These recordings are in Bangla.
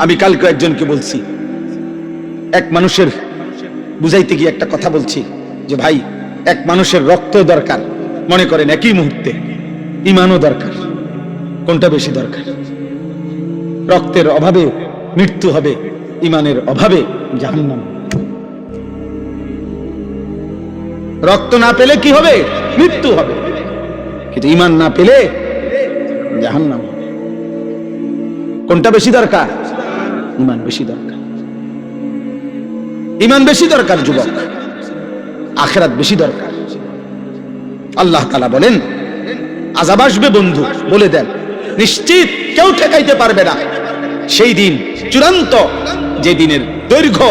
আমি কালকে একজনকে বলছি, এক মানুষের বুঝাইতে গিয়ে একটা কথা বলছি যে ভাই, এক মানুষের রক্ত দরকার, মনে করেন একই মুহূর্তে ঈমানও দরকার। কোনটা বেশি দরকার? রক্তের অভাবে মৃত্যু হবে, ঈমানের অভাবে জাহান্নাম। রক্ত না পেলে কি হবে? মৃত্যু হবে, কিন্তু ঈমান না পেলে জাহান্নাম হবে। কোনটা বেশি দরকার? ঈমান বেশি দরকার। ঈমান বেশি দরকার যুবক, আখিরাত বেশি দরকার। আল্লাহ তাআলা বলেন আযাব আসবে বন্ধু, বলে দেন নিশ্চিত কেউ ঠেকাইতে পারবে না সেই দিন, চূড়ান্ত যে দিনের দৈর্ঘ্য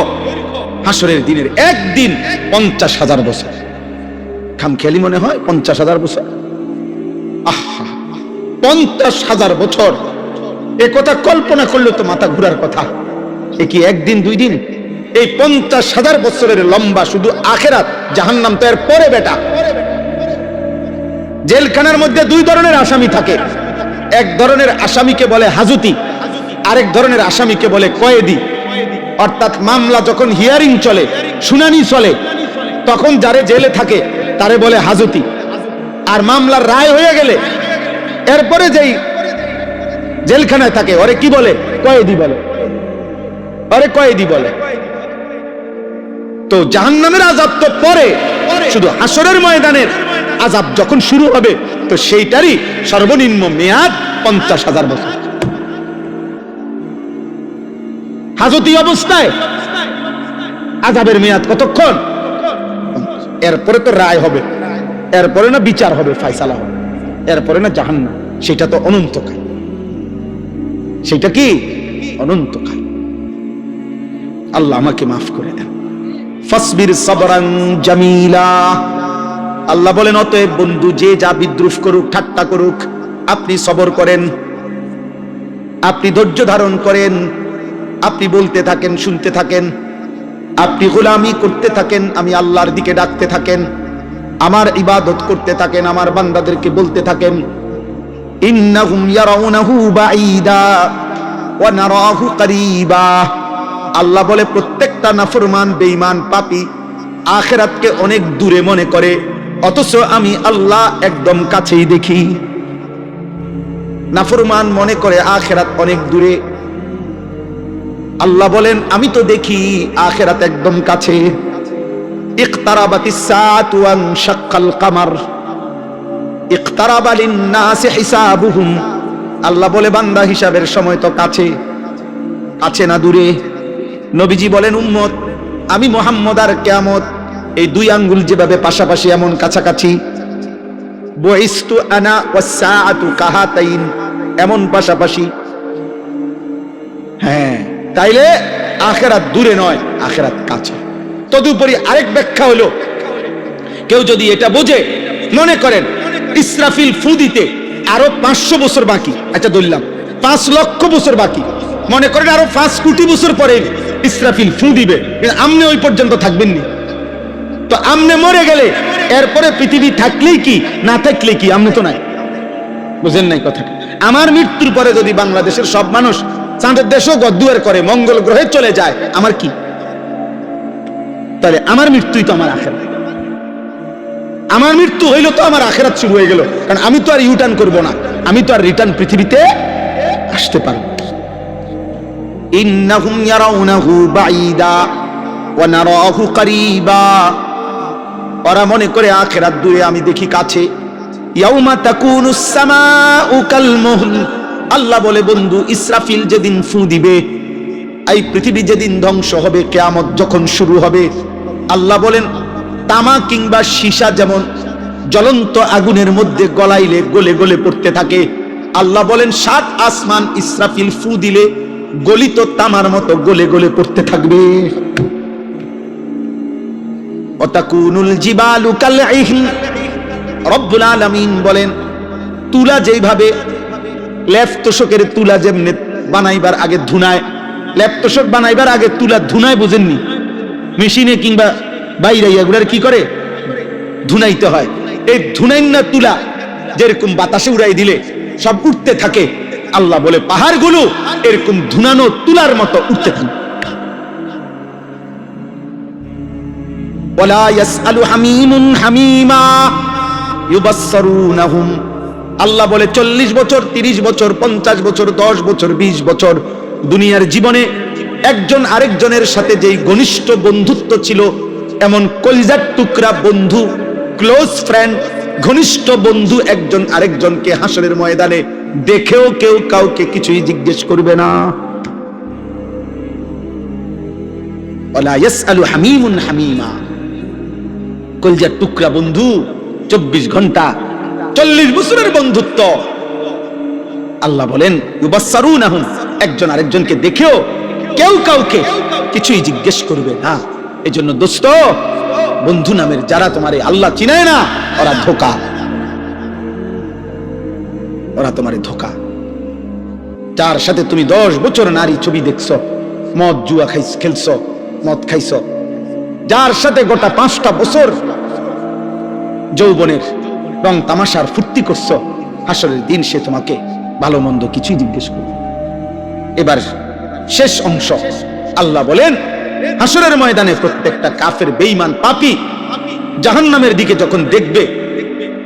হাসরের দিনের একদিন 50,000 বছর। খামখেয়ালি মনে হয় 50,000 বছর। আহা, 50,000 বছর! এ কথা কল্পনা করলে তো মাথা ঘুরার কথা। এ কি একদিন দুই দিন? এই 50,000 বছরের লম্বা শুধু আখিরাত, জাহান্নাম তো এর পরে বেটা। জেলখানার মধ্যে দুই ধরনের আসামি থাকে, এক ধরনের আসামিকে বলে হাজতি, আরেক ধরনের আসামিকে বলে কয়েদি। অর্থাৎ মামলা যখন হিয়ারিং চলে, শুনানি চলে, তখন যারে জেলে থাকে তারে বলে হাজতি। আর মামলার রায় হয়ে গেলে এরপরে যেই জেলখানায় থাকে ওরে কি বলে? কয়েদি বলে। ওরে কয়েদি বলে। তো জাহান্নামের আযাব তো পরে, শুধু হাসরের ময়দানের আযাব যখন শুরু হবে তো সেইটারই সর্বনিম্ন মেয়াদ 50,000 বছর। হাজতি অবস্থায় আযাবের মেয়াদ কতক্ষণ? এরপরে তো রায় হবে, এরপরে না বিচার হবে, ফয়সালা হবে, এরপরে না জাহান্নাম। সেটা তো অনন্তকাল। সেটা কি? অনন্তকাল। আল্লাহ আমাকে মাফ করে দেন। ফাসবির সাবরান জামিলা। আল্লাহ বলেন অতএব বন্ধু, যে যা বিদ্রুপ করুক, ঠাট্টা করুক, আপনি সবর করেন, আপনি ধৈর্য ধারণ করেন, আপনি বলতে থাকেন, শুনতে থাকেন, আপনি গোলামি করতে থাকেন, আমি আল্লাহর দিকে ডাকতে থাকেন, আমার ইবাদত করতে থাকেন, আমার বান্দাদেরকে বলতে থাকেন ইন্নাহুম ইয়ারাউনাহু বাঈদা ওয়া নারাহু করিবা। আল্লাহ বলে প্রত্যেকটা নাফরমান, বেঈমান, পাপী আখিরাতকে অনেক দূরে মনে করে, অথচ আমি আল্লাহ একদম কাছেই দেখি। নাফরমান মনে করে আখিরাত অনেক দূরে, আল্লাহ বলেন আমি তো দেখি আখিরাত একদম কাছে। ইকতারাবাতিস সাআতু ওয়া শাক্কাল কামার ইকতারাবা লিন-নাসি হিসাবুহুম। আল্লাহ বলে বান্দা হিসাবের সময় তো কাছে, কাছে না দূরে। নবীজি বলেন উম্মত, আমি মুহাম্মদ আর কিয়ামত এই দুই আঙ্গুল যেভাবে পাশাপাশি এমন কাছাকাছি, বুইস্তু আনা ওয়াস সাআতু কাহাতাইন, এমন পাশাপাশি। হ্যাঁ, তাইলে আখিরাত দূরে নয়, আখিরাত কাছে। তদুপরি আরেক ব্যাখ্যা হলো, কেউ যদি এটা বোঝে, মনে করেন ইসরাফিল ফু দিতে আরো 500 বছর বাকি, আচ্ছা ধরলাম 5 লক্ষ বছর বাকি, মনে করেন আরো 5 কোটি বছর পরে ইসরাফিল ফু দিবে, আমনে ওই পর্যন্ত থাকবেননি। তো আমনে মরে গেলে এরপরে পৃথিবী থাকলেই কি, না থাকলে কি? আমনে তো নাই। বুঝেন নাই কথাটা? আমার মৃত্যুর পরে যদি বাংলাদেশের সব মানুষ চাঁদের দেশও গদ্দুয়ার করে, মঙ্গল গ্রহে চলে যায়, আমার কি? তাহলে আমার মৃত্যুই তো আমার আখিরাত। আমার মৃত্যু হইল তো আমার আখিরাত শুরু হয়ে গেল, কারণ আমি তো আর ইউটার্ন করব না, আমি তো আর রিটার্ন পৃথিবীতে আসতে পারব। ইন্নাহুম ইয়ারাউনাহু বাঈদা ওয়া নারাহু করিবা। ওরা মনে করে আখিরাত দূরে, আমি দেখি কাছে। ইয়াউমা তাকুনুস সামাউ কাল মুহল। আল্লাহ বলে বন্ধু, ইসরাফিল যেদিন ফু দিবে, এই পৃথিবী যেদিন ধ্বংস হবে, কিয়ামত যখন শুরু হবে, আল্লাহ বলেন তামা কিংবা সীসা যেমন জ্বলন্ত আগুনের মধ্যে গলাইলে গলে গলে পড়তে থাকে, আল্লাহ বলেন 7 আসমান ইসরাফিল ফু দিলে গলিত তামার মতো গলে গলে পড়তে থাকবে। ওয়াতাকুনুল জিবালু কালঈহন। রব্বুল আলামিন বলেন তুলা যেইভাবে লেপ তোশকের তুলা যেমনে বানাইবার আগে ধুনায়, লেপ তোশক বানাইবার আগে তুলা ধুনায়, বুঝেননি? মেশিনে কিংবা বাইরে এগুলার কি করে? ধুনাইতে হয়। এই ধুনাইন না তুলা যেরকম বাতাসে উড়াই দিলে সব উঠতে থাকে, আল্লাহ বলে পাহাড়গুলো এরকম ধুনানো তুলার মতো উঠতে থাকবে। ওয়ালা ইয়াসআলু হামিমুন হামিমা ইউবাসসিরুনাহুম। আল্লাহ বলে 40 বছর, 30 বছর, 50 বছর, 10 বছর, 20 বছর দুনিয়ার জীবনে একজন আরেকজনের সাথে যেই ঘনিষ্ঠ বন্ধুত্ব ছিল, এমন কলিজার টুকরা বন্ধু, ক্লোজ ফ্রেন্ড, ঘনিষ্ঠ বন্ধু একজন আরেকজনকে হাসরের ময়দানে দেখেও কেউ কাউকে কিছুই জিজ্ঞেস করবে না। ওয়ালা ইয়াসআলু হামিমুন হামিমা। কলিজার টুকরা বন্ধু, 24 ঘন্টা, 40 বছরের বন্ধুত্ব। আল্লাহ বলেন ইউবাসসিরুনাহুম, একজন আরেকজনকে দেখেও কেউ কাউকে কিছুই জিজ্ঞেস করবে না। এজন্য দোস্ত, বন্ধু নামের যারা তোমারে আল্লাহ চিনায় না, ওরা ধোঁকা, ওরা তোমারে ধোঁকা। যার সাথে তুমি 10 বছর নারী ছবি দেখছো, মদ জুয়া খেলছো, মদ খাইছো, যার সাথে গোটা 5টা বছর যৌবনের রং তামাশার ফুর্তি করছো, হাসরের দিন সে তোমাকে ভালো মন্দ কিছুই জিজ্ঞেস করবে। এবার শেষ অংশ, আল্লাহ বলেন হাসরের ময়দানে প্রত্যেকটা কাফের, বেঈমান, পাপী জাহান্নামের দিকে যখন দেখবে,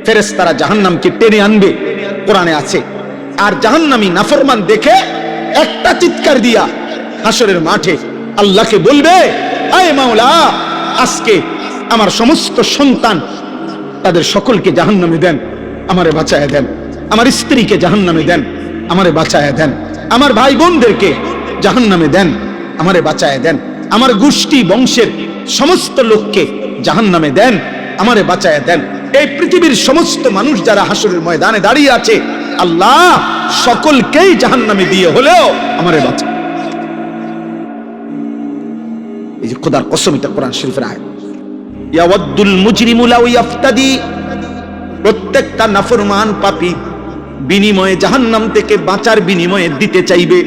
ফেরেশতারা জাহান্নামকে টেনে আনবে, কোরআনে আছে। আর জাহান্নামী নাফরমান দেখে একটা চিৎকার দিয়া হাসরের মাঠে আল্লাহকে বলবে, আয় মাওলা, আজকে আমার সমস্ত সন্তান তাদের সকলকে জাহান্নামে দেন, আমারে বাঁচায়া দেন। আমার স্ত্রীকে জাহান্নামে দেন, আমারে বাঁচায়া দেন। আমার ভাই বোনদেরকে জাহান্নামে দেন, আমারে বাঁচায়া দেন। আমার গোষ্ঠী বংশের সমস্ত লোককে জাহান্নামে দেন, আমারে বাঁচায়া দেন। এই পৃথিবীর সমস্ত মানুষ যারা হাসরের ময়দানে দাঁড়িয়ে আছে, আল্লাহ সকলকেই জাহান্নামে দিয়ে হলেও আমারে বাঁচা। এই যে খোদার কসম, এটা কোরআন শরীফের আয়াত। ইয়াওয়াদ্দুল মুজরিমু লাউ ইয়াফতাদি, প্রত্যেকটা নাফরমান পাপী বিনিময়ে, জাহান্নাম থেকে বাঁচার বিনিময়ে দিতে চাইবে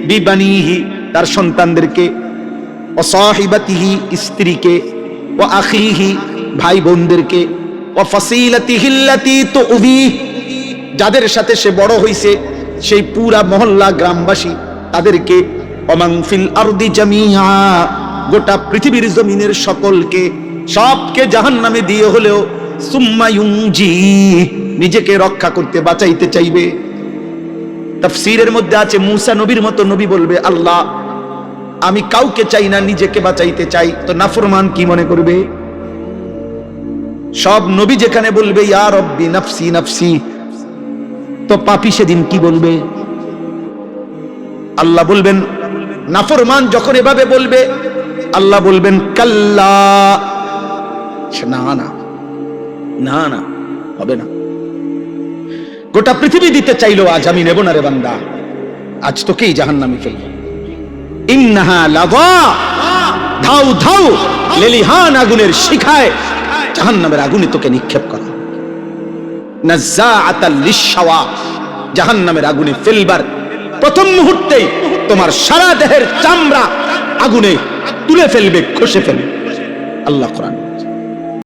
বিবানিহি, তার সন্তানদেরকে, ও সাহিবাতিহি, স্ত্রীকে, ও আখিহি, ভাই বোনদেরকে, ও ফাসিলাতিহি আল্লাতী তুবি, যাদের সাথে সে বড় হইছে, সেই পুরা মহল্লা গ্রামবাসী, তাদেরকে, ওমান ফিল আরদি জামিআ, গোটা পৃথিবীর জমিনের সকলকে, সবকে জাহান্নামে দিয়ে হলেও সুম্মা ইউনজি, নিজেকে রক্ষা করতে বাঁচাইতে চাইবে। তাফসীরের মধ্যে আছে মুসা নবীর মতো নবী বলবে, আল্লাহ আমি কাউকে চাই না, নিজেকে বাঁচাইতে চাই। তো নাফরমান কি মনে করবে? সব নবী যেখানে বলবে ইয়া রব্বি নাফসি নাফসি, তো পাপী সেদিন কি বলবে? আল্লাহ বলবেন, নাফরমান যখন এভাবে বলবে, আল্লাহ বলবেন কাল্লা, না না না না, হবে না। গোটা পৃথিবী দিতে চাইলো, আজ আমি নেব না রে বান্দা, আজ তোকেই জাহান্নামে ফেলব। ইন্নাহা লাযা, ধাউ ধাউ লেলিহান আগুনের শিখায় জাহান্নামের আগুনে তোকে নিক্ষেপ করা। নাযাআতাল লিশশাওয়া, জাহান্নামের আগুনে ফেলবার প্রথম মুহূর্তেই তোমার সারা দেহের চামড়া আগুনে তুলে ফেলবে, খসে ফেলবে। আল্লাহ কোরআন